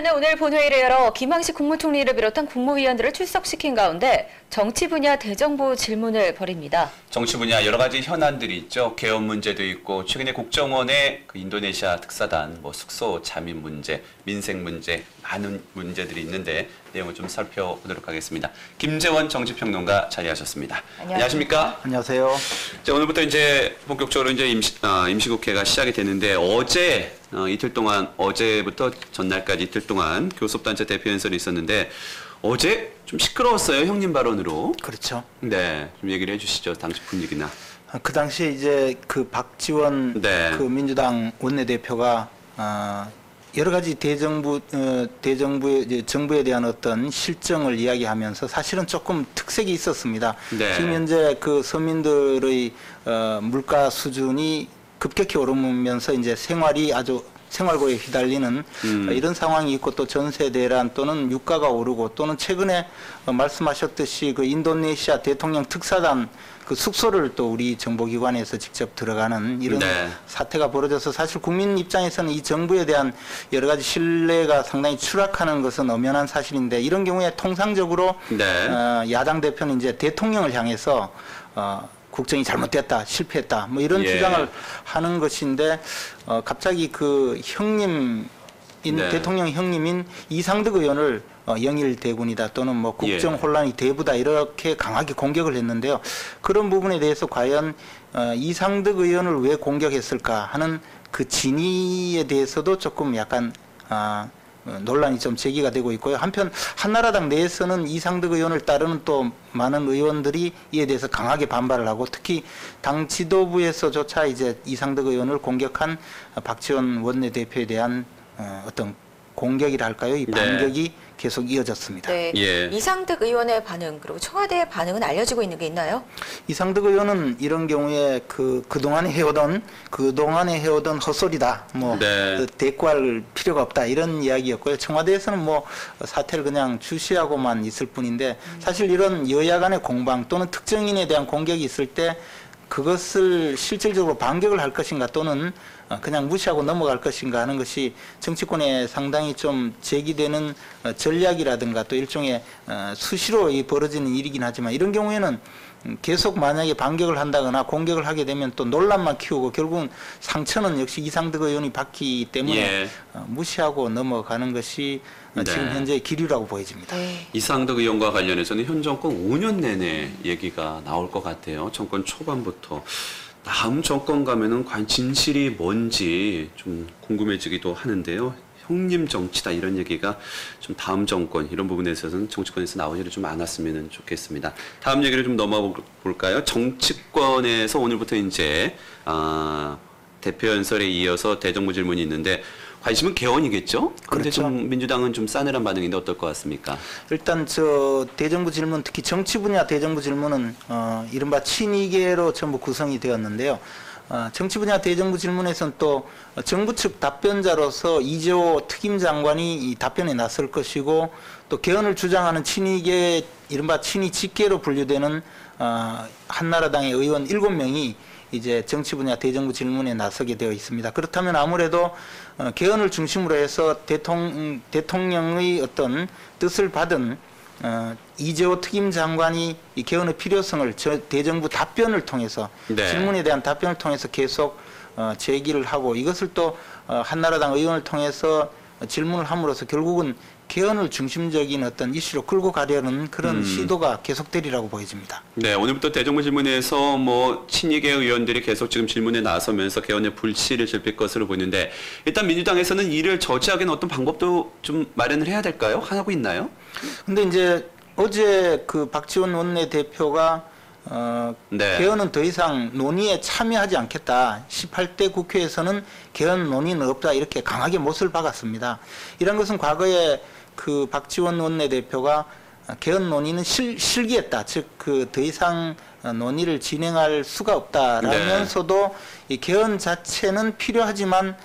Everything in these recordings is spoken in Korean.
오늘 본회의를 열어 김황식 국무총리를 비롯한 국무위원들을 출석시킨 가운데 정치 분야 대정부 질문을 벌입니다. 정치 분야 여러 가지 현안들이 있죠. 개헌 문제도 있고 최근에 국정원의 인도네시아 특사단, 숙소 잠입 문제, 민생 문제 많은 문제들이 있는데 내용을 좀 살펴보도록 하겠습니다. 김재원 정치평론가 자리하셨습니다. 안녕하십니까? 안녕하세요. 자, 오늘부터 이제 본격적으로 이제 임시국회가 시작이 되는데 어제 이틀 동안 어제부터 전날까지 이틀 동안 교섭단체 대표 연설이 있었는데 어제 좀 시끄러웠어요, 형님 발언으로. 그렇죠. 네, 좀 얘기를 해주시죠, 당시 분위기나. 그 당시에 이제 그 박지원 네. 그 민주당 원내대표가 여러 가지 대정부의 이제 정부에 대한 어떤 실정을 이야기하면서 사실은 조금 특색이 있었습니다. 네. 지금 현재 그 서민들의 물가 수준이 급격히 오르면서 이제 생활고에 휘달리는 이런 상황이 있고 또 전세 대란 또는 유가가 오르고 또는 최근에 말씀하셨듯이 그 인도네시아 대통령 특사단 그 숙소를 또 우리 정보기관에서 직접 들어가는 이런 네. 사태가 벌어져서 사실 국민 입장에서는 이 정부에 대한 여러 가지 신뢰가 상당히 추락하는 것은 엄연한 사실인데 이런 경우에 통상적으로 네. 야당 대표는 이제 대통령을 향해서 국정이 잘못됐다, 실패했다, 뭐 이런 예. 주장을 하는 것인데 갑자기 그 형님 네. 대통령 형님인 이상득 의원을 영일대군이다 또는 뭐 국정 혼란이 대부다 이렇게 강하게 공격을 했는데요. 그런 부분에 대해서 과연 이상득 의원을 왜 공격했을까 하는 그 진위에 대해서도 조금 약간 논란이 좀 제기가 되고 있고요. 한편 한나라당 내에서는 이상득 의원을 따르는 또 많은 의원들이 이에 대해서 강하게 반발을 하고 특히 당 지도부에서조차 이제 이상득 의원을 공격한 박지원 원내대표에 대한 어떤 공격이라 할까요? 이 반격이 네. 계속 이어졌습니다. 네. 예. 이상득 의원의 반응 그리고 청와대의 반응은 알려지고 있는 게 있나요? 이상득 의원은 이런 경우에 그동안에 해오던 헛소리다. 네. 대꾸할 필요가 없다. 이런 이야기였고요. 청와대에서는 사태를 그냥 주시하고만 있을 뿐인데 사실 이런 여야 간의 공방 또는 특정인에 대한 공격이 있을 때 그것을 실질적으로 반격을 할 것인가 또는 그냥 무시하고 넘어갈 것인가 하는 것이 정치권에 상당히 좀 제기되는 전략이라든가 또 일종의 수시로 벌어지는 일이긴 하지만 이런 경우에는 계속 만약에 반격을 한다거나 공격을 하게 되면 또 논란만 키우고 결국은 상처는 역시 이상득 의원이 받기 때문에 무시하고 넘어가는 것이 지금 현재 기류라고 보여집니다. 네. 이상득 의원과 관련해서는 현 정권 5년 내내 얘기가 나올 것 같아요. 정권 초반부터. 다음 정권 가면은 과연 진실이 뭔지 좀 궁금해지기도 하는데요. 형님 정치다 이런 얘기가 좀 다음 정권 이런 부분에 있어서는 정치권에서 나올 일이 좀 많았으면 좋겠습니다. 다음 얘기를 좀 넘어가 볼까요? 정치권에서 오늘부터 이제 대표 연설에 이어서 대정부 질문이 있는데 관심은 개헌이겠죠? 그런데 그렇죠. 좀 민주당은 좀 싸늘한 반응인데 어떨 것 같습니까? 일단 대정부 질문 특히 정치 분야 대정부 질문은 이른바 친이계로 전부 구성이 되었는데요. 정치 분야 대정부 질문에서는 또 정부 측 답변자로서 이재호 특임장관이 이 답변에 나설 것이고 또 개헌을 주장하는 친이계 이른바 친이 직계로 분류되는 한나라당의 의원 7명이 이제 정치 분야 대정부 질문에 나서게 되어 있습니다. 그렇다면 아무래도 개헌을 중심으로 해서 대통령의 어떤 뜻을 받은 이재호 특임장관이 이 개헌의 필요성을 대정부 답변을 통해서 질문에 대한 답변을 통해서 계속 제기를 하고 이것을 또 한나라당 의원을 통해서 질문을 함으로써 결국은 개헌을 중심적인 어떤 이슈로 끌고 가려는 그런 시도가 계속되리라고 보여집니다. 네, 오늘부터 대정부 질문에서 친이계 의원들이 계속 지금 질문에 나서면서 개헌의 불씨를 질필 것으로 보이는데 일단 민주당에서는 이를 저지하기는 어떤 방법도 좀 마련을 해야 될까요? 하고 있나요? 근데 이제 어제 그 박지원 원내대표가 개헌은 더 이상 논의에 참여하지 않겠다. 18대 국회에서는 개헌 논의는 없다. 이렇게 강하게 못을 박았습니다. 이런 것은 과거에 그 박지원 원내대표가 개헌 논의는 실기했다. 즉 더 이상 논의를 진행할 수가 없다라면서도 이 개헌 자체는 필요하지만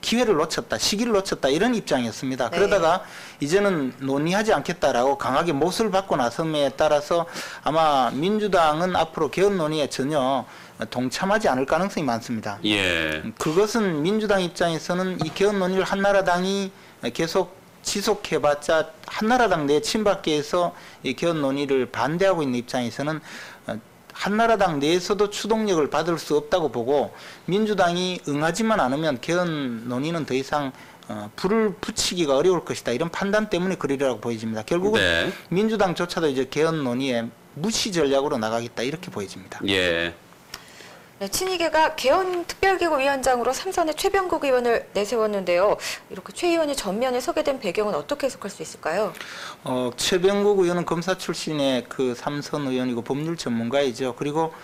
기회를 놓쳤다, 시기를 놓쳤다 이런 입장이었습니다. 그러다가 이제는 논의하지 않겠다라고 강하게 못을 받고 나섬에 따라서 아마 민주당은 앞으로 개헌 논의에 전혀 동참하지 않을 가능성이 많습니다. 예. 그것은 민주당 입장에서는 이 개헌 논의를 한나라당이 계속 지속해봤자 한나라당 내 친박계에서 이 개헌 논의를 반대하고 있는 입장에서는 한나라당 내에서도 추동력을 받을 수 없다고 보고 민주당이 응하지만 않으면 개헌 논의는 더 이상 불을 붙이기가 어려울 것이다. 이런 판단 때문에 그러리라고 보여집니다. 결국은 네. 민주당조차도 이제 개헌 논의에 무시 전략으로 나가겠다 이렇게 보여집니다. 예. 네, 친이계가 개헌 특별기구위원장으로 삼선의 최병국 의원을 내세웠는데요. 이렇게 최 의원이 전면에 서게 된 배경은 어떻게 해석할 수 있을까요? 최병국 의원은 검사 출신의 그 삼선 의원이고 법률 전문가이죠. 그리고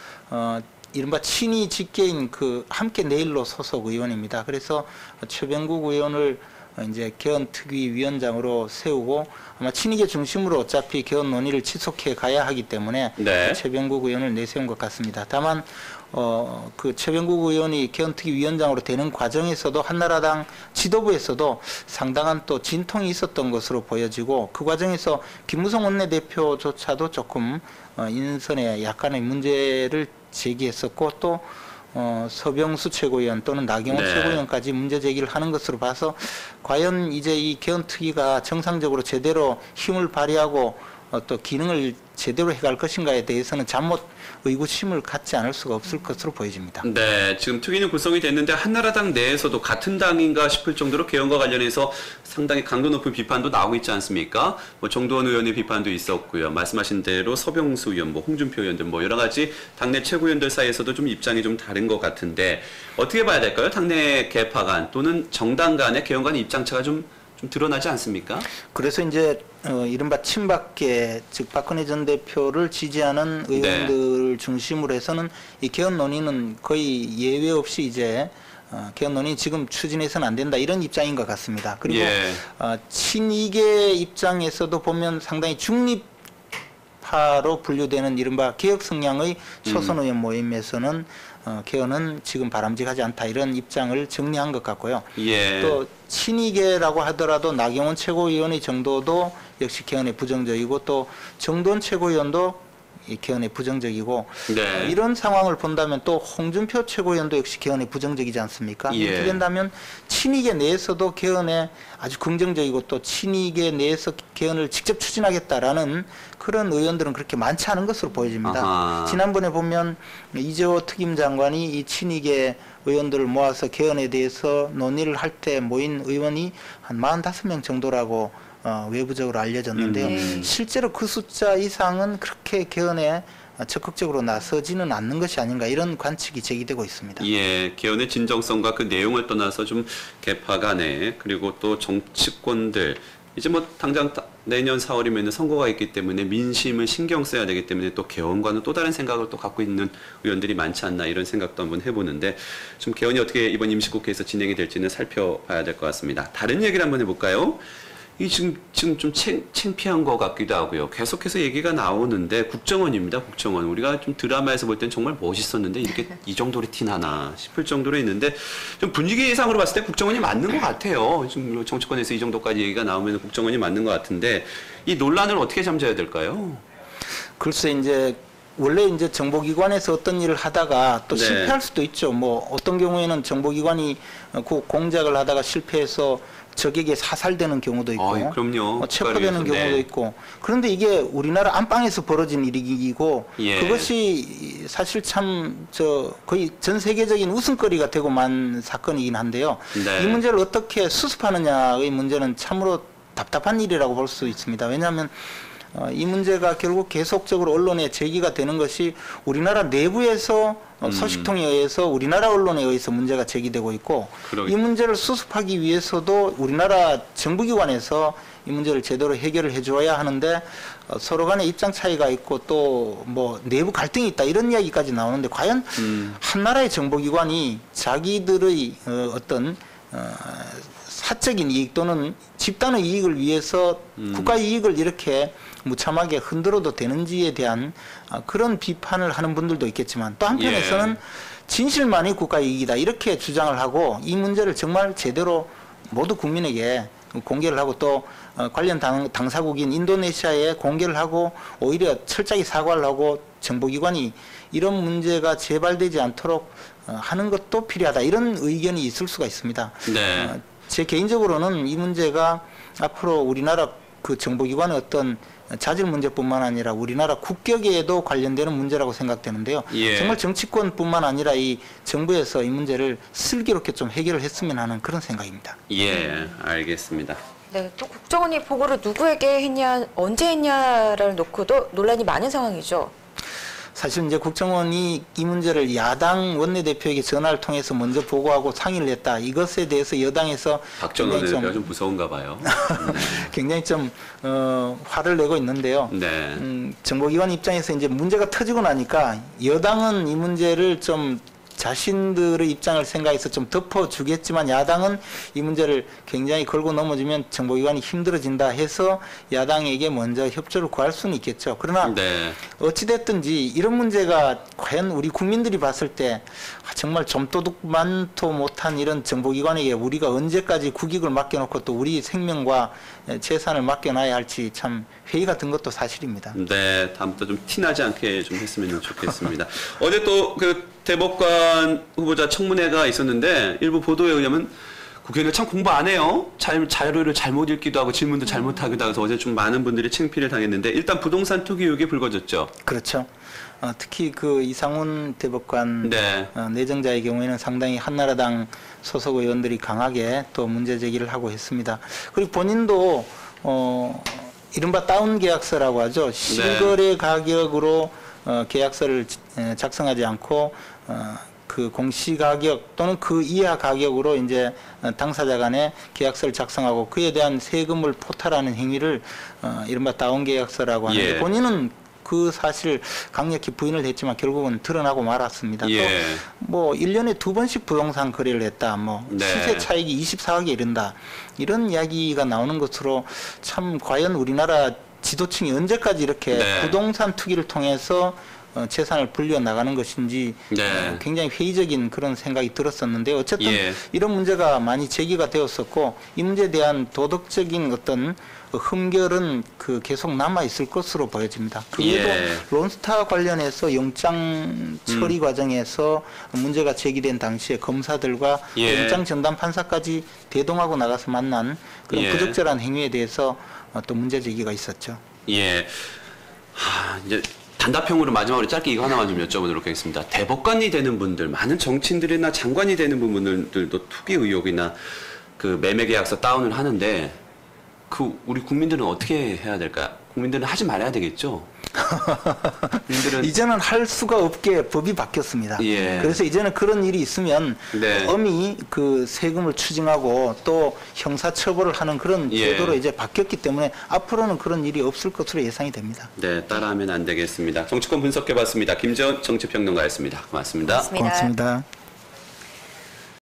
이른바 친이 직계인 그 함께 내일로 소속 의원입니다. 그래서 최병국 의원을 이제 개헌 특위 위원장으로 세우고 아마 친이계 중심으로 어차피 개헌 논의를 지속해 가야 하기 때문에 네. 최병국 의원을 내세운 것 같습니다. 다만 그 최병국 의원이 개헌특위 위원장으로 되는 과정에서도 한나라당 지도부에서도 상당한 또 진통이 있었던 것으로 보여지고 그 과정에서 김무성 원내대표조차도 조금 인선에 약간의 문제를 제기했었고 또 서병수 최고위원 또는 나경원 네. 최고위원까지 문제 제기를 하는 것으로 봐서 과연 이제 이 개헌특위가 정상적으로 제대로 힘을 발휘하고 또 기능을 제대로 해갈 것인가에 대해서는 잠못 의구심을 갖지 않을 수가 없을 것으로 보여집니다. 네, 지금 특위는 구성이 됐는데 한나라당 내에서도 같은 당인가 싶을 정도로 개헌과 관련해서 상당히 강도 높은 비판도 나오고 있지 않습니까? 뭐 정도원 의원의 비판도 있었고요. 말씀하신 대로 서병수 의원, 뭐 홍준표 의원 등 뭐 여러 가지 당내 최고위원들 사이에서도 좀 입장이 좀 다른 것 같은데 어떻게 봐야 될까요? 당내 개파 간 또는 정당 간의 개헌 간의 입장차가 좀 드러나지 않습니까? 그래서 이제 이른바 친박계 즉 박근혜 전 대표를 지지하는 의원들을 중심으로 해서는 이 개헌 논의는 거의 예외 없이 이제 개헌 논의 지금 추진해서는 안 된다 이런 입장인 것 같습니다. 그리고 예. 친이계 입장에서도 보면 상당히 중립파로 분류되는 이른바 개혁 성향의 초선 의원 모임에서는 개헌은 지금 바람직하지 않다 이런 입장을 정리한 것 같고요. 예. 또 친이계라고 하더라도 나경원 최고위원의 정도도 역시 개헌에 부정적이고 또 정돈 최고위원도 이 개헌에 부정적이고 네. 이런 상황을 본다면 또 홍준표 최고위원도 역시 개헌에 부정적이지 않습니까? 예. 이렇게 된다면 친이계 내에서도 개헌에 아주 긍정적이고 또 친이계 내에서 개헌을 직접 추진하겠다라는 그런 의원들은 그렇게 많지 않은 것으로 보여집니다. 아하. 지난번에 보면 이재호 특임장관이 이 친이계 의원들을 모아서 개헌에 대해서 논의를 할 때 모인 의원이 한 45명 정도라고 외부적으로 알려졌는데요. 실제로 그 숫자 이상은 그렇게 개헌에 적극적으로 나서지는 않는 것이 아닌가 이런 관측이 제기되고 있습니다. 예, 개헌의 진정성과 그 내용을 떠나서 좀 개파 간에 그리고 또 정치권들 이제 뭐 당장 내년 4월이면 선거가 있기 때문에 민심을 신경 써야 되기 때문에 또 개헌과는 또 다른 생각을 또 갖고 있는 의원들이 많지 않나 이런 생각도 한번 해보는데 좀 개헌이 어떻게 이번 임시국회에서 진행이 될지는 살펴봐야 될 것 같습니다. 다른 얘기를 한번 해볼까요? 이 지금 좀 창피한 것 같기도 하고요. 계속해서 얘기가 나오는데 국정원입니다. 국정원. 우리가 좀 드라마에서 볼 땐 정말 멋있었는데 이렇게 이 정도로 티나나 싶을 정도로 있는데 좀 분위기상으로 봤을 때 국정원이 맞는 것 같아요. 지금 정치권에서 이 정도까지 얘기가 나오면 국정원이 맞는 것 같은데 이 논란을 어떻게 잠재워야 될까요? 글쎄 이제 원래 이제 정보기관에서 어떤 일을 하다가 또 네. 실패할 수도 있죠. 뭐 어떤 경우에는 정보기관이 공작을 하다가 실패해서 적에게 사살되는 경우도 있고, 그럼요. 체포되는 경우도 네. 있고. 그런데 이게 우리나라 안방에서 벌어진 일이고, 예. 그것이 사실 참 거의 전 세계적인 웃음거리가 되고만 사건이긴 한데요. 네. 이 문제를 어떻게 수습하느냐의 문제는 참으로 답답한 일이라고 볼 수 있습니다. 왜냐하면 이 문제가 결국 계속적으로 언론에 제기가 되는 것이 우리나라 내부에서 소식통에 의해서 우리나라 언론에 의해서 문제가 제기되고 있고 이 문제를 수습하기 위해서도 우리나라 정부기관에서 이 문제를 제대로 해결을 해줘야 하는데 서로 간에 입장 차이가 있고 또 뭐 내부 갈등이 있다 이런 이야기까지 나오는데 과연 한 나라의 정보기관이 자기들의 어떤 사적인 이익 또는 집단의 이익을 위해서 국가의 이익을 이렇게 무참하게 흔들어도 되는지에 대한 그런 비판을 하는 분들도 있겠지만 또 한편에서는 진실만이 국가의 이익이다 이렇게 주장을 하고 이 문제를 정말 제대로 모두 국민에게 공개를 하고 또 관련 당사국인 인도네시아에 공개를 하고 오히려 철저히 사과를 하고 정보기관이 이런 문제가 재발되지 않도록 하는 것도 필요하다 이런 의견이 있을 수가 있습니다. 네. 제 개인적으로는 이 문제가 앞으로 우리나라 그 정보기관의 어떤 자질 문제뿐만 아니라 우리나라 국격에도 관련되는 문제라고 생각되는데요. 예. 정말 정치권뿐만 아니라 이 정부에서 이 문제를 슬기롭게 좀 해결을 했으면 하는 그런 생각입니다. 예, 알겠습니다. 네, 또 국정원이 보고를 누구에게 했냐, 언제 했냐를 놓고도 논란이 많은 상황이죠. 사실 이제 국정원이 이 문제를 야당 원내대표에게 전화를 통해서 먼저 보고하고 상의를 했다. 이것에 대해서 여당에서 박전 굉장히 원내대표가 좀 무서운가 봐요. 굉장히 좀 화를 내고 있는데요. 네. 정보기관 입장에서 이제 문제가 터지고 나니까 여당은 이 문제를 좀 자신들의 입장을 생각해서 좀 덮어주겠지만 야당은 이 문제를 굉장히 걸고 넘어지면 정보기관이 힘들어진다 해서 야당에게 먼저 협조를 구할 수는 있겠죠. 그러나 네. 어찌됐든지 이런 문제가 과연 우리 국민들이 봤을 때 정말 좀도둑만도 못한 이런 정보기관에게 우리가 언제까지 국익을 맡겨놓고 또 우리 생명과 재산을 맡겨놔야 할지 참 회의가 든 것도 사실입니다. 네, 다음부터 좀 티나지 않게 좀 했으면 좋겠습니다. 어제 또 그 대법관 후보자 청문회가 있었는데 일부 보도에 의하면 국회의원들 참 공부 안 해요. 자료를 잘못 읽기도 하고 질문도 잘못하기도 하고 어제 좀 많은 분들이 창피를 당했는데 일단 부동산 투기 의혹이 불거졌죠. 그렇죠. 특히 그 이상훈 대법관 네. 내정자의 경우에는 상당히 한나라당 소속 의원들이 강하게 또 문제 제기를 하고 했습니다. 그리고 본인도 이른바 다운 계약서라고 하죠. 실거래 가격으로 계약서를 작성하지 않고 그 공시가격 또는 그 이하 가격으로 이제 당사자 간에 계약서를 작성하고 그에 대한 세금을 포탈하는 행위를 이른바 다운 계약서라고 하는데 예. 본인은 그 사실 강력히 부인을 했지만 결국은 드러나고 말았습니다. 예. 또 1년에 2번씩 부동산 거래를 했다. 네. 시세 차익이 24억에 이른다. 이런 이야기가 나오는 것으로 참 과연 우리나라 지도층이 언제까지 이렇게 네. 부동산 투기를 통해서 재산을 불려 나가는 것인지 네. 굉장히 회의적인 그런 생각이 들었었는데 어쨌든 예. 이런 문제가 많이 제기가 되었었고 이 문제에 대한 도덕적인 어떤 흠결은 그 계속 남아 있을 것으로 보여집니다. 그래도 예. 론스타 관련해서 영장 처리 과정에서 문제가 제기된 당시에 검사들과 예. 영장 전담 판사까지 대동하고 나가서 만난 그런 예. 부적절한 행위에 대해서 또 문제 제기가 있었죠. 예. 이제 단답형으로 마지막으로 짧게 이거 하나만 좀 여쭤보도록 하겠습니다. 대법관이 되는 분들, 많은 정치인들이나 장관이 되는 분들도 투기 의혹이나 그 매매 계약서 다운을 하는데 그 우리 국민들은 어떻게 해야 될까요? 국민들은 하지 말아야 되겠죠? 국민들은 이제는 할 수가 없게 법이 바뀌었습니다. 예. 그래서 이제는 그런 일이 있으면 네. 엄히 그 세금을 추징하고 또 형사 처벌을 하는 그런 예. 제도로 이제 바뀌었기 때문에 앞으로는 그런 일이 없을 것으로 예상이 됩니다. 네, 따라하면 안 되겠습니다. 정치권 분석해봤습니다. 김재원 정치평론가였습니다. 고맙습니다. 고맙습니다. 고맙습니다.